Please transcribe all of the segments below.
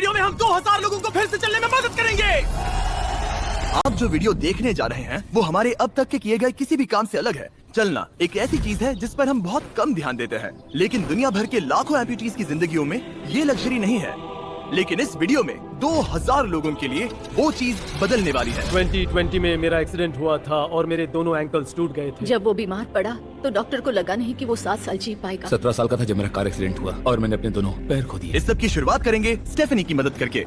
Video में हम 2000 लोगों को फिर से चलने में मदद करेंगे। आप जो वीडियो देखने जा रहे हैं वो हमारे अब तक के किए गए किसी भी काम से अलग है। चलना एक ऐसी चीज है जिस पर हम बहुत कम ध्यान देते हैं, लेकिन दुनिया भर के लाखों एम्पुटीज की जिंदगियों में ये लग्जरी नहीं है। लेकिन इस वीडियो में 2000 लोगों के लिए वो चीज बदलने वाली है। 2020 में मेरा एक्सीडेंट हुआ था और मेरे दोनों एंकल्स टूट गए थे। जब वो बीमार पड़ा तो डॉक्टर को लगा नहीं कि वो 7 साल जी पाएगा। 17 साल का था जब मेरा कार एक्सीडेंट हुआ और मैंने अपने दोनों पैर खो दिए। इस सब की शुरुआत करेंगे स्टेफनी की मदद करके।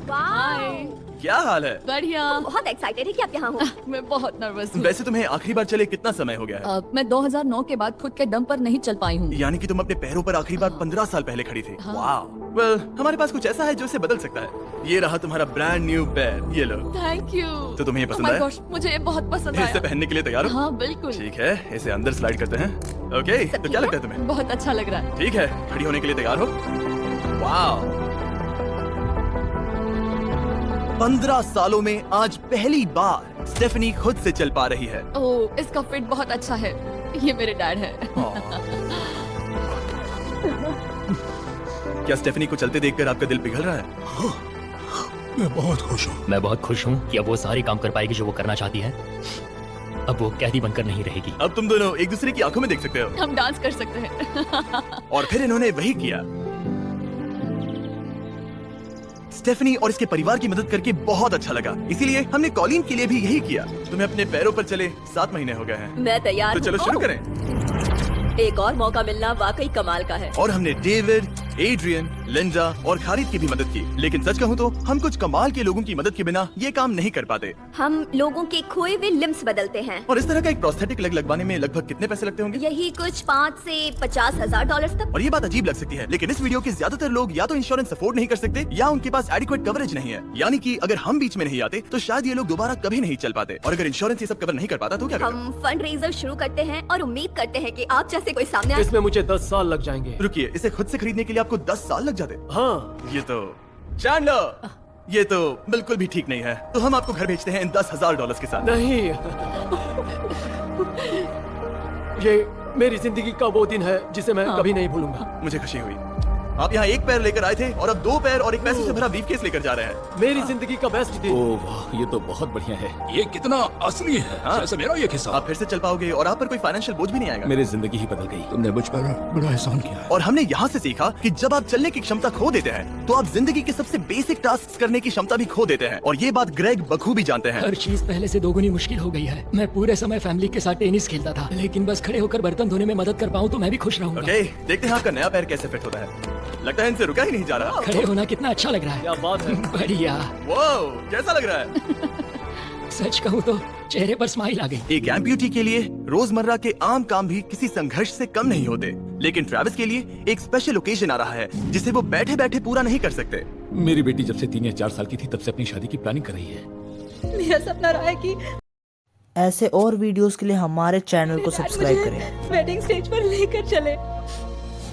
क्या हाल है? बढ़िया। बहुत एक्साइटेड है कि आप यहाँ हो। मैं बहुत नर्वस हूँ। वैसे तुम्हें आखिरी बार चले कितना समय हो गया है? मैं 2009 के बाद खुद के दम पर नहीं चल पाई हूँ। यानी कि तुम अपने पैरों पर आखिरी बार 15 साल पहले खड़ी थी। वाह। वेल, हमारे पास कुछ ऐसा है जो इसे बदल सकता है। ये रहा तुम्हारा ब्रांड न्यू पैर, ये लो। Thank you. तो तुम्हें ये पसंद Oh my आया? gosh, मुझे ये बहुत पसंद इसे आया। पहनने के लिए तैयार हो? हाँ बिल्कुल। ठीक है, इसे अंदर स्लाइड करते हैं। ओके, तो क्या लगता है तुम्हें? बहुत अच्छा लग रहा है। ठीक है, खड़ी होने के लिए तैयार हो? वाह। 15 सालों में आज पहली बार स्टेफनी खुद से चल पा रही है। ओह, इसका फिट बहुत अच्छा है। ये मेरे डैड है। क्या स्टेफनी को चलते देखकर आपका दिल पिघल रहा है? मैं बहुत खुश हूँ कि अब वो सारे काम कर पाएगी जो वो करना चाहती है। अब वो कैदी बनकर नहीं रहेगी। अब तुम दोनों एक दूसरे की आंखों में देख सकते हो। हम डांस कर सकते हैं। और फिर इन्होंने वही किया। स्टेफनी और इसके परिवार की मदद करके बहुत अच्छा लगा, इसीलिए हमने कॉलिन के लिए भी यही किया। तुम्हें अपने पैरों पर चले 7 महीने हो गए हैं। मैं तैयार तो चलो हूँ। शुरू करें। एक और मौका मिलना वाकई कमाल का है। और हमने डेविड, एड्रियन, लिंडा और खालिद की भी मदद की। लेकिन सच कहूँ तो हम कुछ कमाल के लोगों की मदद के बिना ये काम नहीं कर पाते। हम लोगों के खोए हुए लिम्स बदलते हैं। और इस तरह का एक प्रोस्थेटिक लेग लगवाने में लगभग कितने पैसे लगते होंगे? यही कुछ 5 से 50 हजार डॉलर तक। और ये बात अजीब लग सकती है, लेकिन इस वीडियो के ज्यादातर लोग या तो इंश्योरेंस अफोर्ड नहीं कर सकते या उनके पास एडिक्वेट कवरेज नहीं है। यानी कि अगर हम बीच में नहीं आते तो शायद ये लोग दोबारा कभी नहीं चल पाते। और अगर इंश्योरेंस ये सब कवर नहीं कर पाता तो क्या करें? हम फंड रेजर शुरू करते हैं और उम्मीद करते हैं कि आप जैसे कोई सामने आए। इसमें मुझे 10 साल लग जाएंगे। रुकिए, इसे खुद से खरीदने के लिए आपको 10 साल लग जाते? हाँ। ये तो चैंडलर, ये तो बिल्कुल भी ठीक नहीं है। तो हम आपको घर भेजते हैं इन $10,000 के साथ। नहीं। ये मेरी जिंदगी का वो दिन है जिसे मैं कभी नहीं भूलूंगा। मुझे खुशी हुई। आप यहाँ एक पैर लेकर आए थे और अब 2 पैर और एक पैसे से भरा ब्रीफकेस लेकर जा रहे हैं। मेरी जिंदगी का बेस्ट दिन। ओह वाह, ये तो बहुत बढ़िया है। ये कितना असली है। हाँ। जैसे मेरा ये किस्सा। आप फिर से चल पाओगे और आप पर कोई फाइनेंशियल बोझ भी नहीं आएगा। मेरी जिंदगी ही बदल गई। तुमने मुझ पर बड़ा एहसान किया। और हमने यहाँ से सीखा कि जब आप चलने की क्षमता खो देते हैं तो आप जिंदगी के सबसे बेसिक टास्क करने की क्षमता भी खो देते हैं। और ये बात ग्रेग बखूबी जानते हैं। हर चीज पहले से दोगुनी मुश्किल हो गई है। मैं पूरे समय फैमिली के साथ टेनिस खेलता था, लेकिन बस खड़े होकर बर्तन धोने में मदद कर पाऊँ तो मैं भी खुश रहूंगा। ओके, देखते हैं आपका नया पैर कैसे फिट होता है। लगता है इनसे रुका ही नहीं जा रहा। खड़े होना कितना अच्छा लग रहा है। क्या बात है। बढ़िया। वाओ, कैसा लग रहा है? सच कहूँ तो चेहरे पर स्माइल आ गई। एक एम्प्यूटी के लिए रोजमर्रा के आम काम भी किसी संघर्ष से कम नहीं होते, लेकिन ट्रैविस के लिए एक स्पेशल ओकेजन आ रहा है जिसे वो बैठे बैठे पूरा नहीं कर सकते। मेरी बेटी जब से 3 या 4 साल की थी तब से अपनी शादी की प्लानिंग कर रही है। मेरा सपना रहा है कि ऐसे और वीडियोस के लिए हमारे चैनल को सब्सक्राइब करें। वेडिंग स्टेज पर लेकर चले।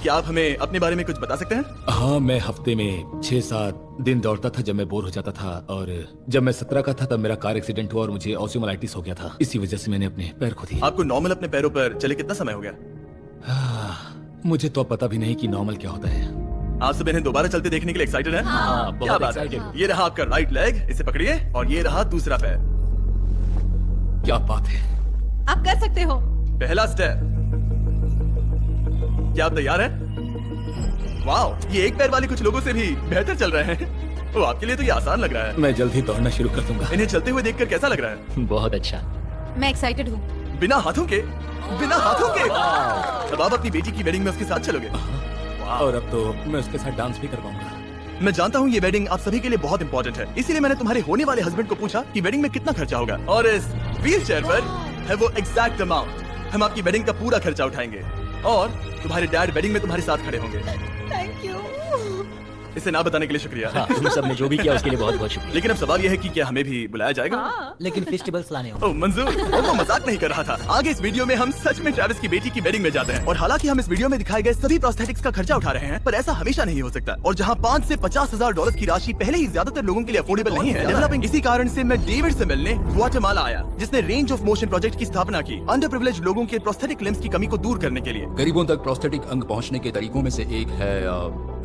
क्या आप हमें अपने बारे में कुछ बता सकते हैं? हाँ, मैं हफ्ते में 6-7 दिन दौड़ता था जब मैं बोर हो जाता था। और जब मैं 17 का था तब मेरा कार एक्सीडेंट हुआ और मुझे ऑस्टियोमाइटिस हो गया था। इसी वजह से मैंने अपने पैर खो दिए। आपको नॉर्मल अपने पैरों पर चले कितना समय हो गया? मुझे तो अब पता भी नहीं कि नॉर्मल क्या होता है। आप सब इन्हें दोबारा चलते देखने के लिए एक्साइटेड हैं? हाँ, क्या बहुत बात है। excited। ये रहा आपका राइट लेग, इसे पकड़िए, और ये रहा दूसरा पैर। क्या बात है। आप कर सकते हो। पहला स्टेप। क्या आप तैयार हैं? वाओ, ये एक पैर वाले कुछ लोगों से भी बेहतर चल रहे हैं। वो आपके लिए तो ये आसान लग रहा है। मैं जल्द ही दौड़ना शुरू कर दूंगा। इन्हें चलते हुए देखकर कैसा लग रहा है? बहुत अच्छा। मैं एक्साइटेड हूँ। बिना हाथों के? बिना हाथों के? अब आप अपनी बेटी की वेडिंग में उसके साथ चलोगे? और अब तो मैं उसके साथ डांस भी कर पाऊंगा। मैं जानता हूँ ये वेडिंग आप सभी के लिए बहुत इंपॉर्टेंट है, इसीलिए मैंने तुम्हारे होने वाले हस्बैंड को पूछा कि वेडिंग में कितना खर्चा होगा। और इस व्हील चेयर पर है वो एग्जैक्ट अमाउंट। हम आपकी वेडिंग का पूरा खर्चा उठाएंगे और तुम्हारे डैड वेडिंग में तुम्हारे साथ खड़े होंगे। Thank you. इसे ना बताने के लिए शुक्रिया। हाँ, तुम सबने जो भी किया उसके लिए बहुत बहुत शुक्रिया। लेकिन अब सवाल यह है कि क्या हमें भी बुलाया जाएगा? लेकिन फेस्टिवल्स लाने होंगे। ओह मंजूर, वो मजाक नहीं कर रहा था। आगे इस वीडियो में हम सच में ट्रैविस की बेटी की वेडिंग में जाते हैं। और हालांकि हम इस वीडियो में दिखाए गए सभी प्रोस्थेटिक्स का खर्चा उठा रहे हैं, पर ऐसा हमेशा नहीं हो सकता। और जहां 5 से $50,000 की राशि पहले ही ज्यादातर लोगों के लिए अफोर्डेबल नहीं है डेवलपिंग, इसी कारण से मैं डेविड से मिलने ग्वाटेमाला आया, जिसने रेंज ऑफ मोशन प्रोजेक्ट की स्थापना की अंडर प्रिविलेज्ड लोगों के प्रोस्थेटिक लिम्स की कमी को दूर करने के लिए। गरीबों तक प्रोस्थेटिक अंग पहुंचने के तरीकों में से एक है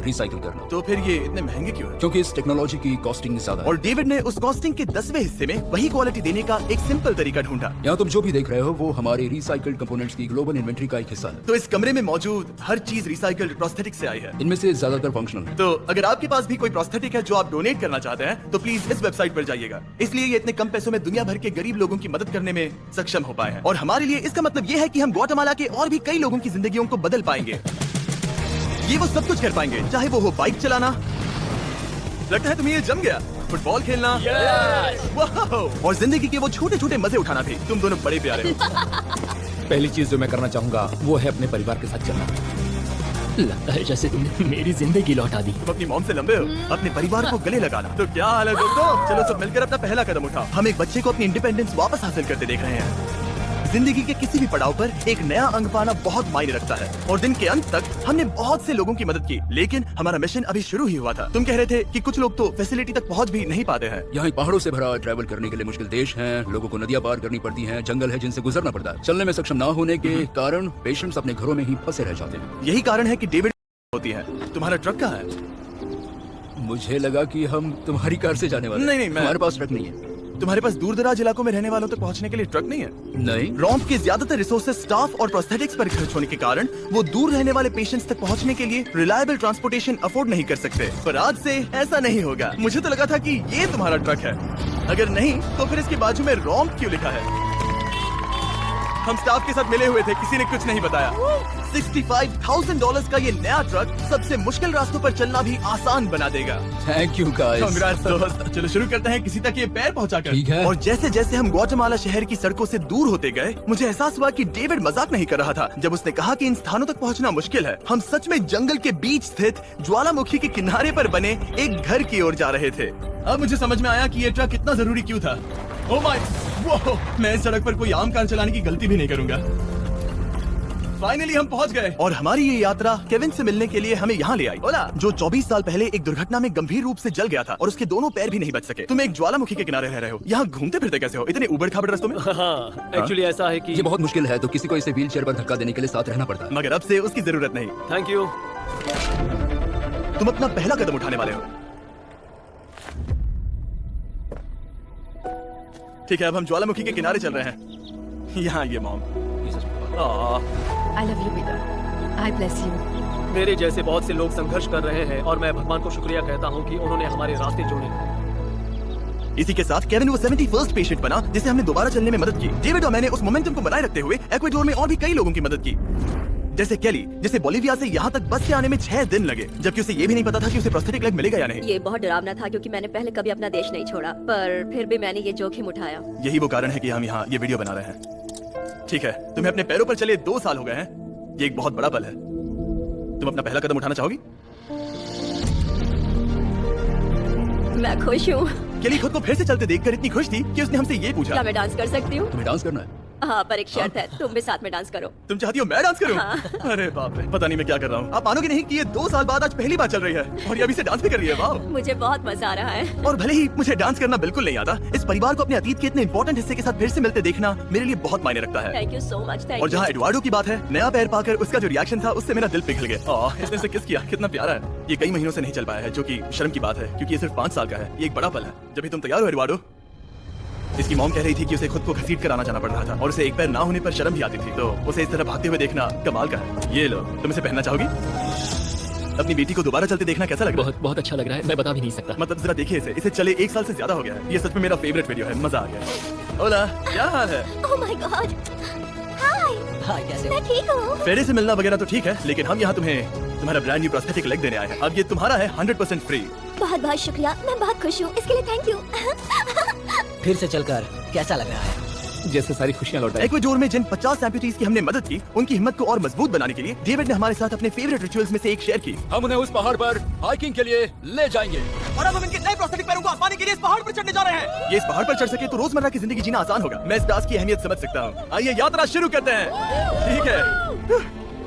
रिसाइकिल करना। तो फिर ये इतने महंगे क्यों है? क्योंकि इस टेक्नोलॉजी की कॉस्टिंग ज्यादा है। और डेविड ने उस कॉस्टिंग के 10वें हिस्से में वही क्वालिटी देने का एक सिंपल तरीका ढूंढा। यहाँ तुम जो भी देख रहे हो वो हमारे रिसाइकल्ड कंपोनेंट्स की ग्लोबल इन्वेंट्री का एक हिस्सा है। तो इस कमरे में मौजूद हर चीज रिसाइकल्ड प्रोस्थेटिक से आई है। इनमें से ज्यादातर फंक्शनल है। तो अगर आपके पास भी कोई प्रोस्थेटिक है जो आप डोनेट करना चाहते हैं तो प्लीज इस वेबसाइट पर जाइएगा। इसलिए ये इतने कम पैसों में दुनिया भर के गरीब लोगों की मदद करने में सक्षम हो पाए हैं। और हमारे लिए इसका मतलब ये है कि हम ग्वाटेमाला के और भी कई लोगों की जिंदगियों को बदल पाएंगे। ये वो सब कुछ कर पाएंगे, चाहे वो हो बाइक चलाना, लगता है तुम्हें ये जम गया, फुटबॉल खेलना, वाह, और जिंदगी के वो छोटे छोटे मजे उठाना भी। तुम दोनों बड़े प्यारे हो। पहली चीज जो मैं करना चाहूंगा वो है अपने परिवार के साथ चलना। लगता है जैसे तुमने मेरी जिंदगी लौटा दी। तुम अपनी मॉम से लंबे हो, अपने परिवार को गले लगाना। तो क्या हाल है दोस्तों, चलो सब मिलकर अपना पहला कदम उठाओ। हम एक बच्चे को अपनी इंडिपेंडेंस वापस हासिल करते देख रहे हैं। जिंदगी के किसी भी पड़ाव पर एक नया अंग पाना बहुत मायने रखता है। और दिन के अंत तक हमने बहुत से लोगों की मदद की, लेकिन हमारा मिशन अभी शुरू ही हुआ था। तुम कह रहे थे कि कुछ लोग तो फैसिलिटी तक पहुंच भी नहीं पाते हैं। यहाँ पहाड़ों से भरा ट्रैवल करने के लिए मुश्किल देश हैं, लोगों को नदियां पार करनी पड़ती हैं, जंगल है जिनसे गुजरना पड़ता है। चलने में सक्षम ना होने के कारण पेशेंट्स अपने घरों में ही फंसे रह जाते हैं। यही कारण है कि डेविड होती है। तुम्हारा ट्रक कहाँ है? मुझे लगा कि हम तुम्हारी कार से जाने वाले हैं। नहीं, मैं- हमारे पास ट्रक नहीं है। तुम्हारे पास दूर दराज इलाकों में रहने वालों तक पहुंचने के लिए ट्रक नहीं है? नहीं। रॉम्प के ज्यादातर रिसोर्सेज स्टाफ और प्रोस्थेटिक्स पर खर्च होने के कारण वो दूर रहने वाले पेशेंट्स तक पहुंचने के लिए रिलायबल ट्रांसपोर्टेशन अफोर्ड नहीं कर सकते। पर आज से ऐसा नहीं होगा। मुझे तो लगा था कि ये तुम्हारा ट्रक है, अगर नहीं तो फिर इसके बाजू में रॉम्प क्यों लिखा है? हम स्टाफ के साथ मिले हुए थे, किसी ने कुछ नहीं बताया। $65,000 का ये नया ट्रक सबसे मुश्किल रास्तों पर चलना भी आसान बना देगा। Thank you guys. Congrats दोस्त। चलो शुरू करते हैं किसी तक ये पैर पहुंचाकर। ठीक है। और जैसे जैसे हम ग्वाटेमाला शहर की सड़कों से दूर होते गए, मुझे एहसास हुआ कि डेविड मजाक नहीं कर रहा था जब उसने कहा कि इन स्थानों तक पहुंचना मुश्किल है। हम सच में जंगल के बीच स्थित ज्वालामुखी के किनारे पर बने एक घर की ओर जा रहे थे। अब मुझे समझ में आया कि ये ट्रक कितना जरूरी क्यों था। ओह माय, वो मैं इस सड़क पर कोई आम कार चलाने की गलती भी नहीं करूंगा। फाइनली हम पहुंच गए और हमारी ये यात्रा केविन से मिलने के लिए हमें यहाँ ले आई। ओला, जो 24 साल पहले एक दुर्घटना में गंभीर रूप से जल गया था और उसके दोनों पैर भी नहीं बच सके। तुम एक ज्वालामुखी के किनारे रह रहे हो, यहाँ घूमते फिरते कैसे हो इतने उबड़ खाबड़ रास्तों में? हाँ, एक्चुअली ऐसा है कि ये बहुत मुश्किल है, तो किसी को इसे व्हीलचेयर पर धक्का देने के लिए साथ रहना पड़ता है। मगर अब से उसकी जरूरत नहीं। Thank you. तुम अपना पहला कदम उठाने वाले हो। ठीक है, अब हम ज्वालामुखी के किनारे चल रहे हैं। यहाँ ये मॉम। आई लव यू बेटा, आई ब्लेस यू। मेरे जैसे बहुत से लोग संघर्ष कर रहे हैं और मैं भगवान को शुक्रिया कहता हूँ कि उन्होंने हमारे रास्ते जोड़े। इसी के साथ केविन वो 71st पेशेंट बना जिसे हमने दोबारा चलने में मदद की। डेविड और मैंने उस मोमेंटम को बनाए रखते हुए एक्वाडोर में और भी कई लोगों की मदद की, जैसे केली, जिसे बोलिविया से यहाँ तक बस से आने में 6 दिन लगे, जबकि उसे ये भी नहीं पता था कि उसे प्रोस्थेटिक लेग मिलेगा या नहीं। ये बहुत डरावना था क्योंकि मैंने पहले कभी अपना देश नहीं छोड़ा, पर फिर भी मैंने ये जोखिम उठाया। यही वो कारण है कि हम यहाँ ये वीडियो बना रहे हैं। ठीक है, तुम्हें अपने पैरों पर चले 2 साल हो गए हैं। ये एक बहुत बड़ा पल है। तुम अपना पहला कदम उठाना चाहोगी? मैं खुश हूँ। केली खुद को फिर से चलते देखकर इतनी खुश थी कि उसने हमसे ये पूछा, क्या मैं डांस कर सकती हूँ? तुम्हें डांस करना है? हाँ, पर एक शर्त है, तुम भी साथ में डांस करो। तुम चाहती हो मैं डांस करूं? हाँ। अरे बाप रे, पता नहीं मैं क्या कर रहा हूँ। आप मानोगे नहीं कि ये 2 साल बाद आज पहली बार चल रही है और ये अभी से डांस भी कर रही है। वाह! मुझे बहुत मजा आ रहा है। और भले ही मुझे डांस करना बिल्कुल नहीं आता, इस परिवार को अपने अतीत के इतने इंपॉर्टेंट हिस्से के साथ फिर से मिलते देखना मेरे लिए बहुत मायने रखता है। Thank you so much. Thank और जहाँ यू। एडवार्डो की बात है, नया पैर पाकर उसका जो रिएक्शन था उससे मेरा दिल पिघल गया। इसने से किस किया, कितना प्यारा है। ये कई महीनों से नहीं चल पाया है, जो कि शर्म की बात है क्योंकि ये सिर्फ 5 साल का है। ये एक बड़ा पल है। जब भी तुम तैयार हो एडवार्डो। इसकी मॉम कह रही थी कि उसे खुद को घसीट कर आना जाना पड़ रहा था और उसे एक पैर ना होने पर शर्म भी आती थी, तो उसे इस तरह भागते हुए देखना कमाल का है। ये लो, तुम इसे पहनना चाहोगी? अपनी बेटी को दोबारा चलते देखना कैसा लग रहा है? बहुत बहुत अच्छा लग रहा है, मैं बता भी नहीं सकता। मतलब जरा देखिए इसे चले 1 साल से ज्यादा हो गया है। ये सच में मेरा फेवरेट वीडियो है, मजा आ गया। ओला, क्या हाल है? Oh my God. हाय। हाय, कैसे मैं ठीक हूँ। फेरे से मिलना वगैरह तो ठीक है, लेकिन हम यहाँ तुम्हें तुम्हारा ब्रांड न्यू प्रोस्थेटिक लेग देने आए हैं। अब ये तुम्हारा है 100% फ्री। बहुत बहुत शुक्रिया, मैं बहुत खुश हूँ, इसके लिए थैंक यू। फिर से चलकर कैसा लग रहा है? जैसे सारी खुशियां लौट आई। एक्वाडोर में जिन 50 एम्पुटीज की हमने मदद की, उनकी हिम्मत को और मजबूत बनाने के लिए डेविड ने हमारे साथ अपने फेवरेट रिचुअल्स में से एक शेयर की। हम उन्हें उस पहाड़ पर हाइकिंग के लिए ले जाएंगे। और अब हम इनके नए प्रोस्थेटिक पैरों को आजमाने के लिए इस पहाड़ पर चढ़ने जा रहे हैं। ये इस पहाड़ पर चढ़ सके तो रोजमर्रा की जिंदगी जीना आसान होगा। मैं इस टास्क की अहमियत समझ सकता हूँ। आइए यात्रा शुरू करते हैं। ठीक है,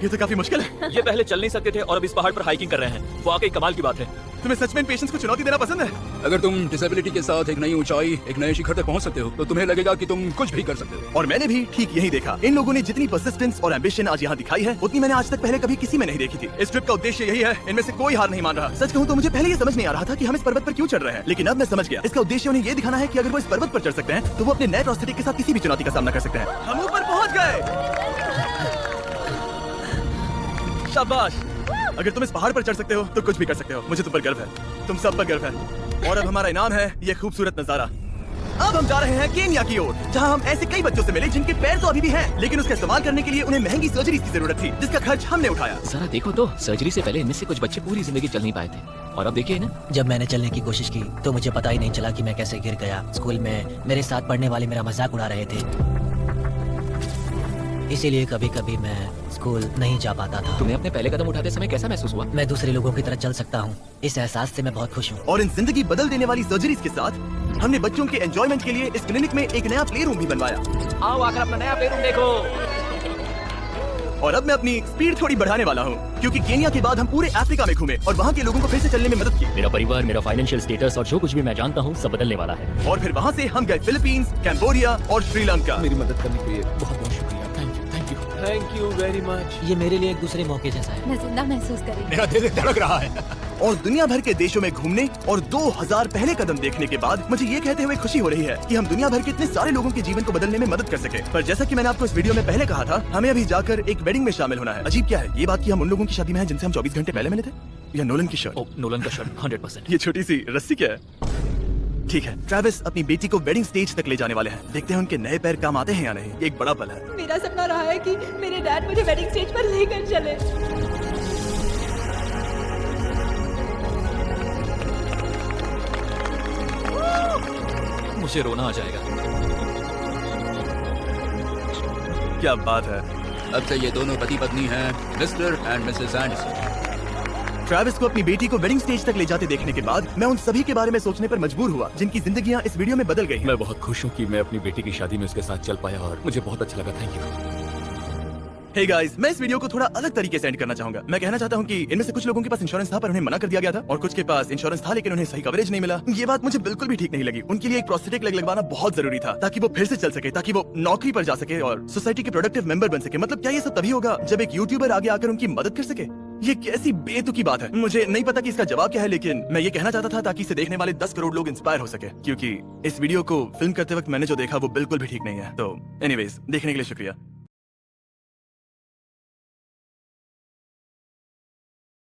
ये तो काफी मुश्किल है। ये पहले चल नहीं सकते थे और अब इस पहाड़ पर हाइकिंग कर रहे हैं। वाकई कमाल की बात है। तुम्हें सच में पेशेंस को चुनौती देना पसंद है? अगर तुम डिसेबिलिटी के साथ एक नई ऊंचाई, एक नए शिखर तक पहुंच सकते हो तो तुम्हें लगेगा कि तुम कुछ भी कर सकते हो। और मैंने भी ठीक यही देखा। इन लोगों ने जितनी परसिस्टेंस और एम्बिशन आज यहाँ दिखाई है, उतनी मैंने आज तक पहले कभी किसी में नहीं देखी थी। इस ट्रिप का उद्देश्य यही है, इनमें से कोई हार नहीं मान रहा। सच कहूँ तो मुझे पहले ये समझ नहीं आ रहा था कि हम इस पर्वत पर क्यों चढ़ रहे हैं, लेकिन अब मैं समझ गया। इसका उद्देश्य उन्हें ये दिखाना है कि अगर वो इस पर्वत पर चढ़ सकते हैं तो वो अपने नए प्रोस्थेटिक के साथ किसी भी चुनौती का सामना कर सकते हैं। हम ऊपर पहुँच गए। शाबाश। अगर तुम इस पहाड़ पर चढ़ सकते हो तो कुछ भी कर सकते हो। मुझे तुम पर गर्व है, तुम सब पर गर्व है। और अब हमारा इनाम है ये खूबसूरत नजारा। अब हम जा रहे हैं केन्या की ओर, जहां हम ऐसे कई बच्चों से मिले जिनके पैर तो अभी भी हैं, लेकिन उसका इस्तेमाल करने के लिए उन्हें महंगी सर्जरी की जरूरत थी, जिसका खर्च हमने उठाया। जरा देखो तो, सर्जरी से पहले इनमें से कुछ बच्चे पूरी जिंदगी चल नहीं पाए थे, और अब देखिए ना। जब मैंने चलने की कोशिश की तो मुझे पता ही नहीं चला कि मैं कैसे गिर गया। स्कूल में मेरे साथ पढ़ने वाले मेरा मजाक उड़ा रहे थे, इसीलिए कभी कभी मैं स्कूल नहीं जा पाता था। तुम्हें अपने पहले कदम उठाते समय कैसा महसूस हुआ? मैं दूसरे लोगों की तरह चल सकता हूँ, इस एहसास से मैं बहुत खुश हूँ। और इन जिंदगी बदल देने वाली सर्जरीज के साथ हमने बच्चों के एंजॉयमेंट के लिए इस क्लिनिक में एक नया प्ले रूम भी बनवाया। आओ आकर अपना नया प्ले रूम देखो। और अब मैं अपनी स्पीड थोड़ी बढ़ाने वाला हूँ, क्योंकि केन्या के बाद हम पूरे अफ्रीका में घूमे और वहाँ के लोगों को फिर से चलने में मदद की। मेरा परिवार, मेरा फाइनेंशियल स्टेटस और जो कुछ भी मैं जानता हूँ सब बदलने वाला है। और फिर वहाँ से हम गए फिलीपींस, कैम्बोडिया और श्रीलंका। मेरी मदद करने के लिए बहुत बहुत शुक्रिया। Thank you. Thank you very much. ये मेरे लिए एक दूसरे मौके जैसा है। मैं जिंदा महसूस कर रही हूँ। मेरा दिल धड़क रहा है। और दुनिया भर के देशों में घूमने और 2000 पहले कदम देखने के बाद मुझे ये कहते हुए खुशी हो रही है कि हम दुनिया भर के इतने सारे लोगों के जीवन को बदलने में मदद कर सके। पर जैसा कि मैंने आपको इस वीडियो में पहले कहा था, हमें अभी जाकर एक वेडिंग में शामिल होना है। अजीब क्या है ये बात कि हम उन लोगों की शादी में हैं जिनसे हम 24 घंटे पहले मिले थे। या नोलन की शर्ट। नोलन का शर्ट 100%। ये छोटी सी रस्सी क्या है? ठीक है, ट्रेविस अपनी बेटी को वेडिंग स्टेज तक ले जाने वाले हैं। देखते हैं उनके नए पैर काम आते हैं या नहीं। ये एक बड़ा पल है। मेरा सपना रहा है कि मेरे डैड मुझे वेडिंग स्टेज पर लेकर चले। मुझे रोना आ जाएगा। क्या बात है। अब से ये दोनों पति पत्नी हैं, mister and Mrs Anderson. Travis को अपनी बेटी को वेडिंग स्टेज तक ले जाते देखने के बाद मैं उन सभी के बारे में सोचने पर मजबूर हुआ जिनकी जिंदगियां इस वीडियो में बदल गई हैं। मैं बहुत खुश हूँ कि मैं अपनी बेटी की शादी में उसके साथ चल पाया और मुझे बहुत अच्छा लगा। Thank you. हे गाइस, मैं इस वीडियो को थोड़ा अलग तरीके से एंड करना चाहूंगा। मैं कहना चाहता हूँ कि इनमें से कुछ लोगों के पास इंश्योरेंस था पर उन्हें मना कर दिया गया था, और कुछ के पास इंश्योरेंस था लेकिन उन्हें सही कवरेज नहीं मिला। ये बात मुझे बिल्कुल भी ठीक नहीं लगी। उनके लिए एक प्रोस्थेटिक लेग लगवाना बहुत जरूरी था ताकि वो फिर से चल सके, ताकि वो नौकरी पर जा सके और सोसाइटी के प्रोडक्टिव मेंबर बन सके। मतलब क्या ये सब तभी होगा जब एक यूट्यूबर आगे आकर उनकी मदद कर सके? ये कैसी बेतुकी बात है। मुझे नहीं पता कि इसका जवाब क्या है, लेकिन मैं ये कहना चाहता था ताकि इसे देखने वाले 10 करोड़ लोग इंस्पायर हो सके, क्योंकि इस वीडियो को फिल्म करते वक्त मैंने जो देखा वो बिल्कुल भी ठीक नहीं है। तो एनीवेज, देखने के लिए शुक्रिया।